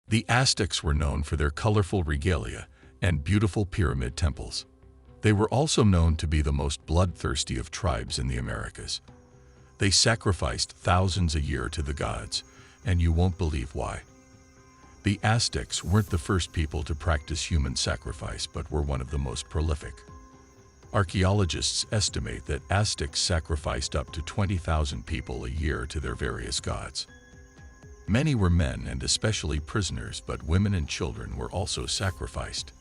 The Aztecs were known for their colorful regalia and beautiful pyramid temples. They were also known to be the most bloodthirsty of tribes in the Americas. They sacrificed thousands a year to the gods, and you won't believe why. The Aztecs weren't the first people to practice human sacrifice, but were one of the most prolific. Archaeologists estimate that Aztecs sacrificed up to 20,000 people a year to their various gods. Many were men and especially prisoners, but women and children were also sacrificed.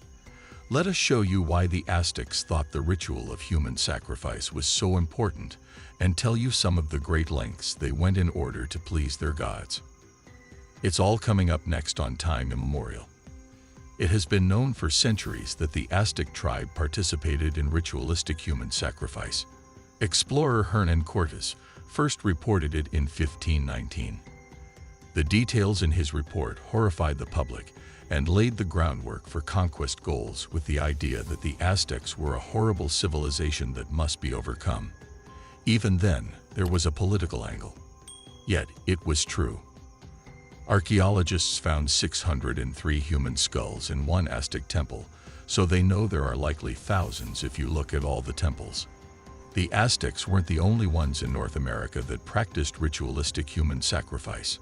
Let us show you why the Aztecs thought the ritual of human sacrifice was so important and tell you some of the great lengths they went in order to please their gods. It's all coming up next on Time Immemorial. It has been known for centuries that the Aztec tribe participated in ritualistic human sacrifice. Explorer Hernan Cortés first reported it in 1519. The details in his report horrified the public and laid the groundwork for conquest goals with the idea that the Aztecs were a horrible civilization that must be overcome. Even then, there was a political angle. Yet, it was true. Archaeologists found 603 human skulls in one Aztec temple, so they know there are likely thousands if you look at all the temples. The Aztecs weren't the only ones in North America that practiced ritualistic human sacrifice.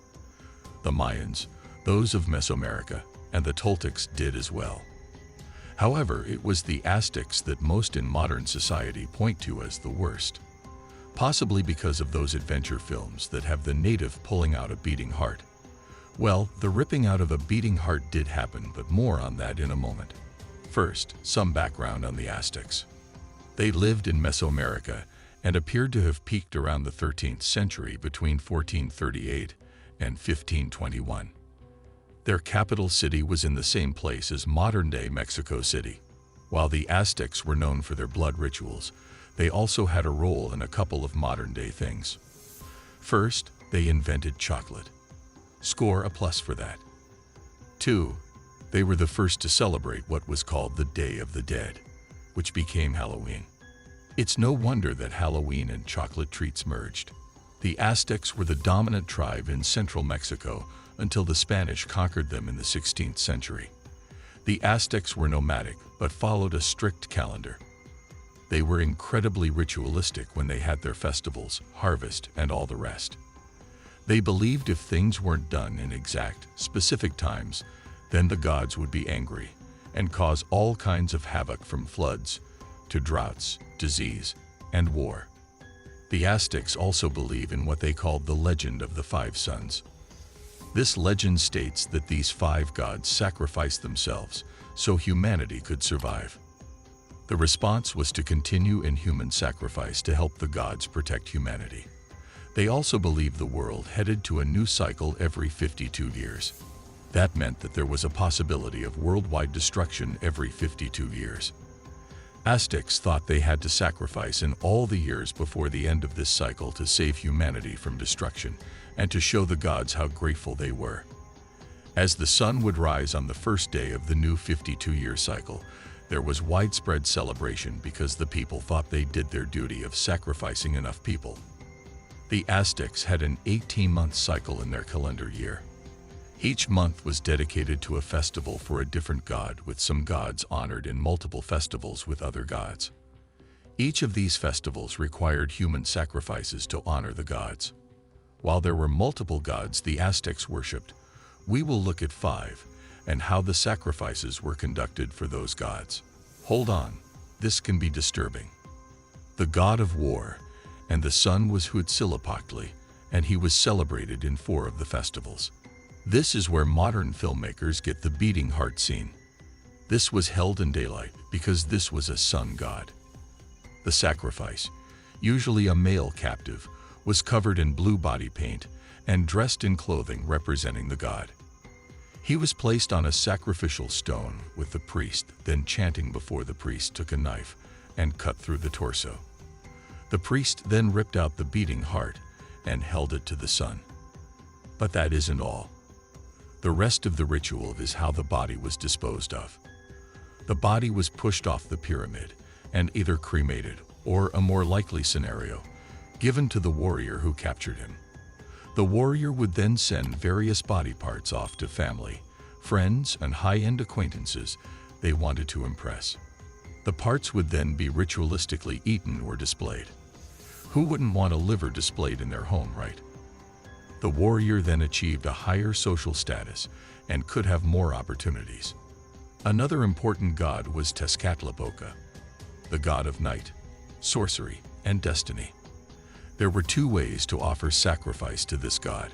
The Mayans, those of Mesoamerica, and the Toltecs did as well. However, it was the Aztecs that most in modern society point to as the worst. Possibly because of those adventure films that have the native pulling out a beating heart. Well, the ripping out of a beating heart did happen, but more on that in a moment. First, some background on the Aztecs. They lived in Mesoamerica and appeared to have peaked around the 13th century between 1438 and 1521. Their capital city was in the same place as modern-day Mexico City. While the Aztecs were known for their blood rituals, they also had a role in a couple of modern-day things. First, they invented chocolate. Score a plus for that. 2. They were the first to celebrate what was called the Day of the Dead, which became Halloween. It's no wonder that Halloween and chocolate treats merged. The Aztecs were the dominant tribe in central Mexico until the Spanish conquered them in the 16th century. The Aztecs were nomadic, but followed a strict calendar. They were incredibly ritualistic when they had their festivals, harvest, and all the rest. They believed if things weren't done in exact, specific times, then the gods would be angry and cause all kinds of havoc from floods to droughts, disease, and war. The Aztecs also believe in what they called the legend of the 5 sons. This legend states that these 5 gods sacrificed themselves so humanity could survive. The response was to continue in human sacrifice to help the gods protect humanity. They also believed the world headed to a new cycle every 52 years. That meant that there was a possibility of worldwide destruction every 52 years. Aztecs thought they had to sacrifice in all the years before the end of this cycle to save humanity from destruction and to show the gods how grateful they were. As the sun would rise on the first day of the new 52-year cycle, there was widespread celebration because the people thought they did their duty of sacrificing enough people. The Aztecs had an 18-month cycle in their calendar year. Each month was dedicated to a festival for a different god, with some gods honored in multiple festivals with other gods. Each of these festivals required human sacrifices to honor the gods. While there were multiple gods the Aztecs worshipped, we will look at 5 and how the sacrifices were conducted for those gods. Hold on, this can be disturbing. The god of war and the sun was Huitzilopochtli, and he was celebrated in 4 of the festivals. This is where modern filmmakers get the beating heart scene. This was held in daylight because this was a sun god. The sacrifice, usually a male captive, was covered in blue body paint and dressed in clothing representing the god. He was placed on a sacrificial stone with the priest then chanting before the priest took a knife and cut through the torso. The priest then ripped out the beating heart and held it to the sun. But that isn't all. The rest of the ritual is how the body was disposed of. The body was pushed off the pyramid and either cremated or, a more likely scenario, given to the warrior who captured him. The warrior would then send various body parts off to family, friends, and high-end acquaintances they wanted to impress. The parts would then be ritualistically eaten or displayed. Who wouldn't want a liver displayed in their home, right? The warrior then achieved a higher social status and could have more opportunities. Another important god was Tezcatlipoca, the god of night, sorcery, and destiny. There were two ways to offer sacrifice to this god.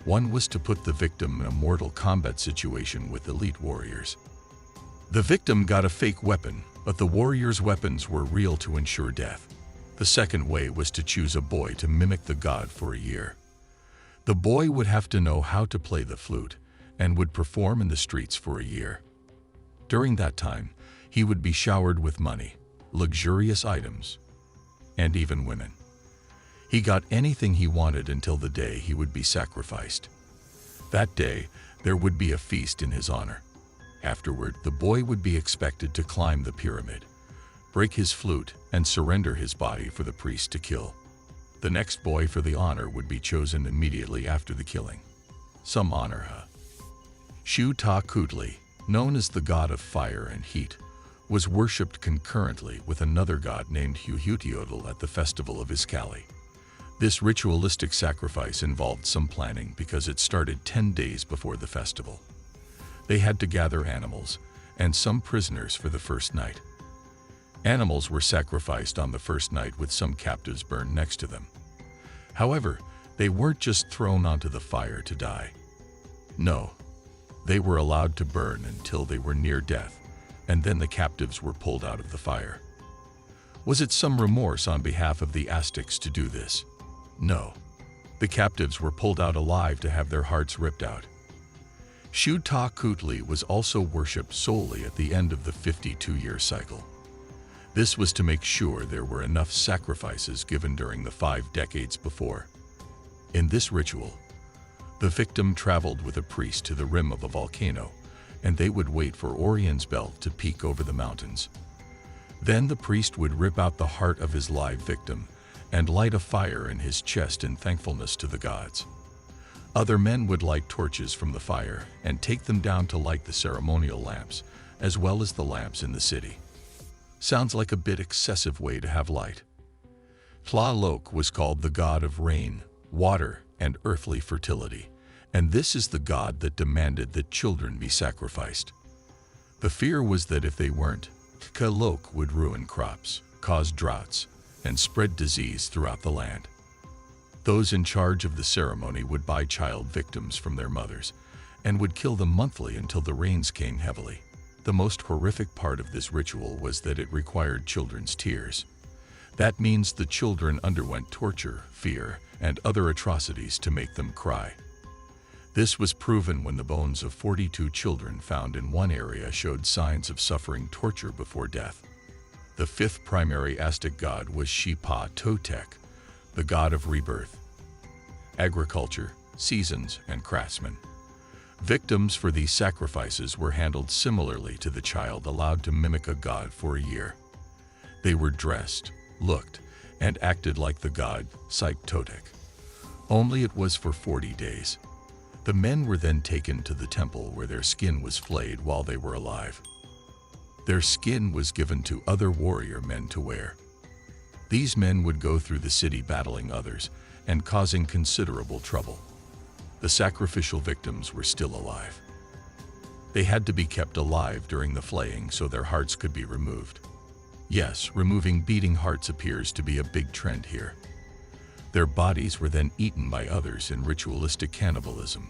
One was to put the victim in a mortal combat situation with elite warriors. The victim got a fake weapon, but the warrior's weapons were real to ensure death. The second way was to choose a boy to mimic the god for a year. The boy would have to know how to play the flute and would perform in the streets for a year. During that time, he would be showered with money, luxurious items, and even women. He got anything he wanted until the day he would be sacrificed. That day, there would be a feast in his honor. Afterward, the boy would be expected to climb the pyramid, break his flute, and surrender his body for the priest to kill. The next boy for the honor would be chosen immediately after the killing. Some honor Xiuhua-Kutli, known as the god of fire and heat, was worshipped concurrently with another god named Huehueteotl at the festival of Izcalli. This ritualistic sacrifice involved some planning because it started 10 days before the festival. They had to gather animals and some prisoners for the first night. Animals were sacrificed on the first night with some captives burned next to them. However, they weren't just thrown onto the fire to die. No, they were allowed to burn until they were near death, and then the captives were pulled out of the fire. Was it some remorse on behalf of the Aztecs to do this? No. The captives were pulled out alive to have their hearts ripped out. Xiuhua-Kutli was also worshipped solely at the end of the 52-year cycle. This was to make sure there were enough sacrifices given during the 5 decades before. In this ritual, the victim traveled with a priest to the rim of a volcano, and they would wait for Orion's belt to peek over the mountains. Then the priest would rip out the heart of his live victim and light a fire in his chest in thankfulness to the gods. Other men would light torches from the fire and take them down to light the ceremonial lamps, as well as the lamps in the city. Sounds like a bit excessive way to have light. Tlaloc was called the god of rain, water, and earthly fertility, and this is the god that demanded that children be sacrificed. The fear was that if they weren't, Tlaloc would ruin crops, cause droughts, and spread disease throughout the land. Those in charge of the ceremony would buy child victims from their mothers and would kill them monthly until the rains came heavily. The most horrific part of this ritual was that it required children's tears. That means the children underwent torture, fear, and other atrocities to make them cry. This was proven when the bones of 42 children found in one area showed signs of suffering torture before death. The fifth primary Aztec god was Xipa-Totec, the god of rebirth, agriculture, seasons, and craftsmen. Victims for these sacrifices were handled similarly to the child allowed to mimic a god for a year. They were dressed, looked, and acted like the god Xipa-Totec. Only it was for 40 days. The men were then taken to the temple where their skin was flayed while they were alive. Their skin was given to other warrior men to wear. These men would go through the city battling others and causing considerable trouble. The sacrificial victims were still alive. They had to be kept alive during the flaying so their hearts could be removed. Yes, removing beating hearts appears to be a big trend here. Their bodies were then eaten by others in ritualistic cannibalism.